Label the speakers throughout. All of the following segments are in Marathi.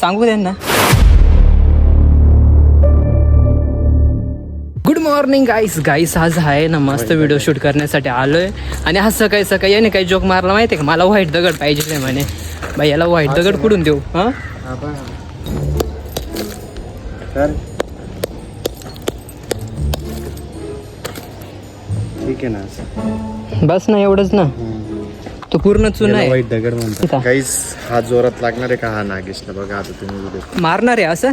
Speaker 1: सांगू त्यांना. गुड मॉर्निंग गाईस आज आहे ना मस्त व्हिडिओ शूट करण्यासाठी आलोय. आणि आज सकाळी सकाळी याने काही जोक मारला माहिती आहे का, मला व्हाईट दगड पाहिजे म्हणे. बाई याला व्हाईट दगड कुठून देऊ? हा
Speaker 2: ठीक आहे ना,
Speaker 1: बस ना एवढंच ना. तो पूर्ण चुना आहे.
Speaker 2: वाईट दगड म्हणतात काहीच. हात जोरात लागणार आहे का हा नागेशला? बघा आता तुम्ही
Speaker 1: मारणार आहे असं.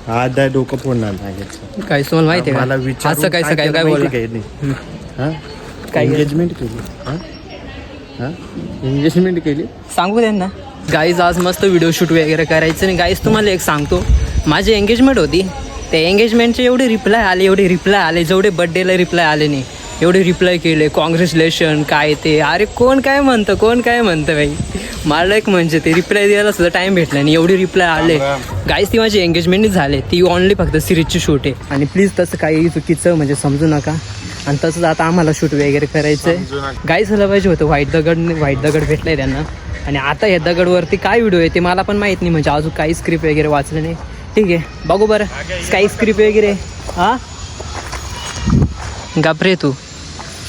Speaker 2: हा दा डोकं फोडणार नागेशचं.
Speaker 1: काय तुम्हाला माहिती आहे
Speaker 2: मला
Speaker 1: का?
Speaker 2: विचार
Speaker 1: आज सकाळी सकाळी काय बोलला?
Speaker 2: काय एंगेजमेंट केली? एंगेजमेंट केली
Speaker 1: सांगू त्यांना. गाईज आज मस्त व्हिडिओ शूट वगैरे करायचं. आणि गाईज तुम्हाला एक सांगतो, माझी एंगेजमेंट होती. त्या एंगेजमेंटचे एवढे रिप्लाय आले, जेवढे बड्डेला रिप्लाय आले नाही एवढे रिप्लाय केले. कॉंग्रॅच्युलेशन काय ते. अरे कोण काय म्हणतं बाई. मला एक म्हणजे ते रिप्लाय द्यायला सुद्धा टाईम भेटला नाही, एवढी रिप्लाय आले. गाईज ती माझी एंगेजमेंटच झाली. ती ऑनली फक्त सिरीजची शूट आहे. आणि प्लीज तसं काही चुकीचं म्हणजे समजू नका. आणि तसंच आता आम्हाला शूट वगैरे करायचं आहे. गाईज झालं पाहिजे होतं. व्हाईट दगड भेटलाय त्यांना. आणि आता या दगडवरती काय व्हिडिओ आहे ते मला पण माहीत नाही. म्हणजे अजून काही स्क्रिप्ट वगैरे वाचलं नाही. ठीक आहे बघू बरं काही स्क्रिप्ट वगैरे. हा गापरे तू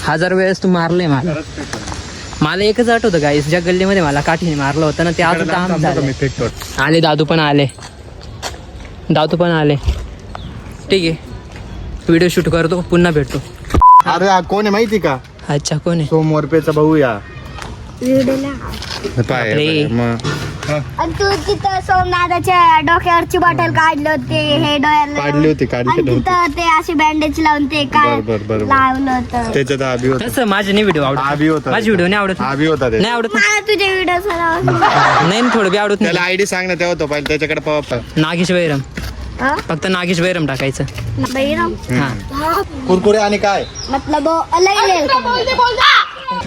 Speaker 1: 1000 वेळेस तू मारलंय मला एकच आठवतं गाईस, ज्या गल्लीमध्ये मला काठीने मारलं होतं ना ते अजून काम झालं. आले दादू पण आले. ठीक आहे व्हिडिओ शूट करतो, पुन्हा भेटतो.
Speaker 2: अरे हा कोण आहे माहिती का?
Speaker 1: अच्छा कोण आहे?
Speaker 2: सोमवारपेचा भाऊ या.
Speaker 3: तू तिथं सोमनाथाच्या डोक्यावरची बॉटल काढलं होते, हे डोळ्याला
Speaker 2: काढली होती
Speaker 3: तिथं ते असे बँडेज लावून ते काय लावलं होतं.
Speaker 2: त्याच्यात आबी होता.
Speaker 1: तसं माझे नाही व्हिडिओ आवडत.
Speaker 2: आबी होता.
Speaker 1: माझी व्हिडिओ नाही आवडत.
Speaker 2: आबी होता ते.
Speaker 1: नाही आवडत.
Speaker 3: मला तुझे व्हिडिओ
Speaker 1: नाही थोडं बी आवडत
Speaker 2: त्याला
Speaker 1: नाही.
Speaker 2: आयडी सांग ना, तेव्हा तो पाहिजे त्याच्याकडे पाहा.
Speaker 1: नागेश वैरम, फक्त नागेश वैरम टाकायचं. हा
Speaker 2: कुरकुरे आणि काय
Speaker 3: मतलब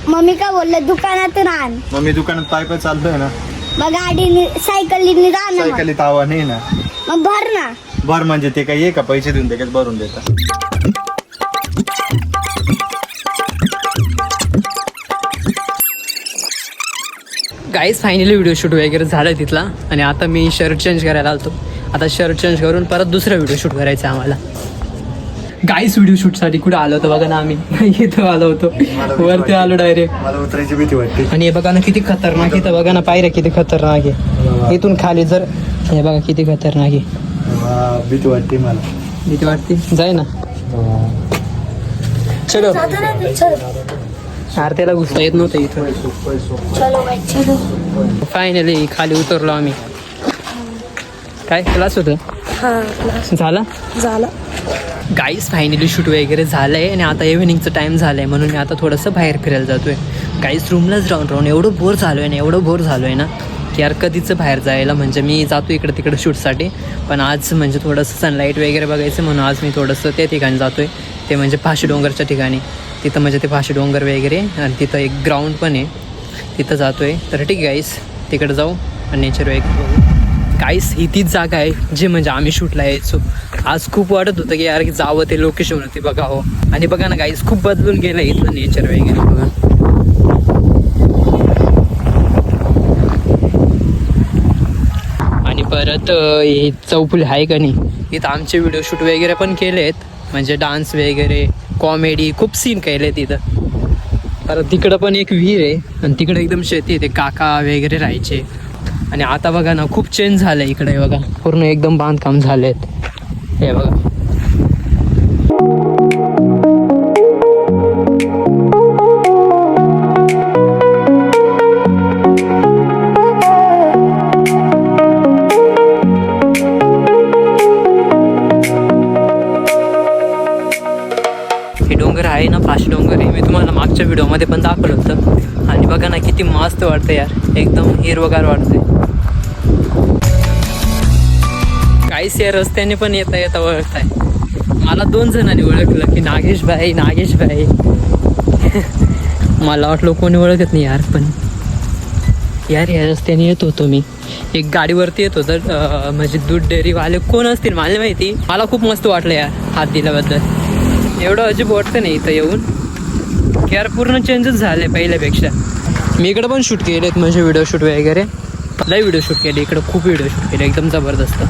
Speaker 3: मम्मी का बोललं दुकानातून आण.
Speaker 2: मग मी दुकानात पाय चालतोय ना.
Speaker 3: मग गाडीने सायकलीने जा ना.
Speaker 2: सायकली तावा नाही ना.
Speaker 3: मग भर ना.
Speaker 2: बर म्हणजे ते काही आहे का? पैसे देऊन त्याच्यात भरून देता.
Speaker 1: गाईज फायनली व्हिडिओ शूट वगैरे झालं तिथला. आणि आता मी शर्ट चेंज करायला आलतो. आता शर्ट चेंज करून परत दुसरा व्हिडिओ शूट करायचा आहे आम्हाला. गाईज व्हिडिओ शूटसाठी कुठं आलो होतो बघा ना. आम्ही इथं आलो होतो, वरती आलो डायरेक्ट.
Speaker 2: मला उतरायची भीती वाटते.
Speaker 1: आणि हे बघा ना किती खतरनाक. इथं बघा ना पायऱ्या किती खतरनाक आहे. इथून खाली जर हे बघा किती खतरनाक आहे.
Speaker 2: भीती वाटते मला.
Speaker 1: भीती वाटते. जाय ना. चलो आरतीला घुसता येत नव्हतं इथं. फायनली खाली उतरलो आम्ही. काय क्लास होतं झाला. गाईज फायनली शूट वगैरे झालं आहे. आणि आता इव्हिनिंगचं टाईम झालं आहे म्हणून मी आता थोडंसं बाहेर फिरायला जातो आहे. गाईज रूमलाच राहून एवढं बोर झालो आहे ना की यार कधीचं बाहेर जायला. म्हणजे मी जातो इकडं तिकडं शूटसाठी, पण आज म्हणजे थोडंसं सनलाईट वगैरे बघायचं म्हणून आज मी थोडंसं त्या ठिकाणी जातो आहे. ते म्हणजे फाशी डोंगरच्या ठिकाणी. तिथं म्हणजे ते फाशी डोंगर वगैरे. आणि तिथं एक ग्राउंड पण आहे, तिथं जातो आहे. तर ठीक आहे गाईस तिकडं जाऊ आणि नेचर वगैरे बघू. गाईस ही तीच जागा आहे जे म्हणजे आम्ही शूटला यायचो. आज खूप वाटत होतं की यार की जावं ते लोकेशन होती बघा. हो आणि बघा ना गाईस खूप बदलून गेलं इथलं नेचर वगैरे बघा. आणि परत हे चौफुली आहे का नाही, इथं आमचे व्हिडिओ शूट वगैरे पण केले आहेत. म्हणजे डान्स वगैरे कॉमेडी खूप सीन केले तिथं. परत तिकडं पण एक विहीर आहे आणि तिकडे एकदम शेती आहे. ते काका वगैरे राहायचे. आणि आता बघा ना खूप चेंज झालं आहे इकडे बघा. पूर्ण एकदम बांधकाम झाले आहेत हे बघा. हे डोंगर आहे ना फाशी डोंगर आहे. मी तुम्हाला मागच्या व्हिडिओमध्ये पण दाखवलं होतं. आणि बघा ना किती मस्त वाटतं यार, एकदम हिरवगार वाटतंय. काहीच या रस्त्याने पण येता ओळखताय. मला 2 जणांनी ओळखलं की नागेश भाई. मला वाटलं कोणी ओळखत नाही यार, पण यार या रस्त्याने येत होतो मी. एक गाडीवरती येत होतं म्हणजे दूध डेअरीवाले कोण असतील मला माहिती. मला खूप मस्त वाटलं यार हात दिल्याबद्दल. एवढं अजिब वाटतं नाही इथं येऊन. यार पूर्ण चेंजेस झाले पहिल्यापेक्षा. मी इकडं पण शूट केलेत म्हणजे व्हिडिओ शूट वगैरे लय व्हिडिओ शूट केले इकडं खूप व्हिडिओ शूट केले एकदम जबरदस्त.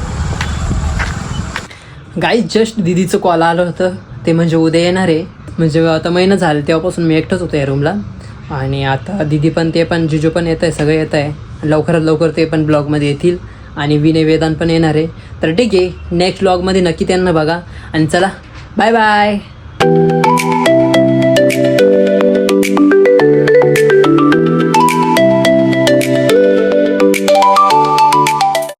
Speaker 1: गाईज जस्ट दीदीचं कॉल आलं होतं ते म्हणजे उद्या येणार आहे म्हणजे आता महिना झाला तेव्हापासून मी एकटंच होतो या रूमला आणि आता दीदी पण ते पण जिजू पण येत आहे सगळं येत आहे लवकरात लवकर ते पण ब्लॉगमध्ये येतील आणि विनय वेदांत पण येणार आहे. तर ठीक आहे नेक्स्ट ब्लॉगमध्ये नक्की त्यांना बघा आणि चला बाय बाय.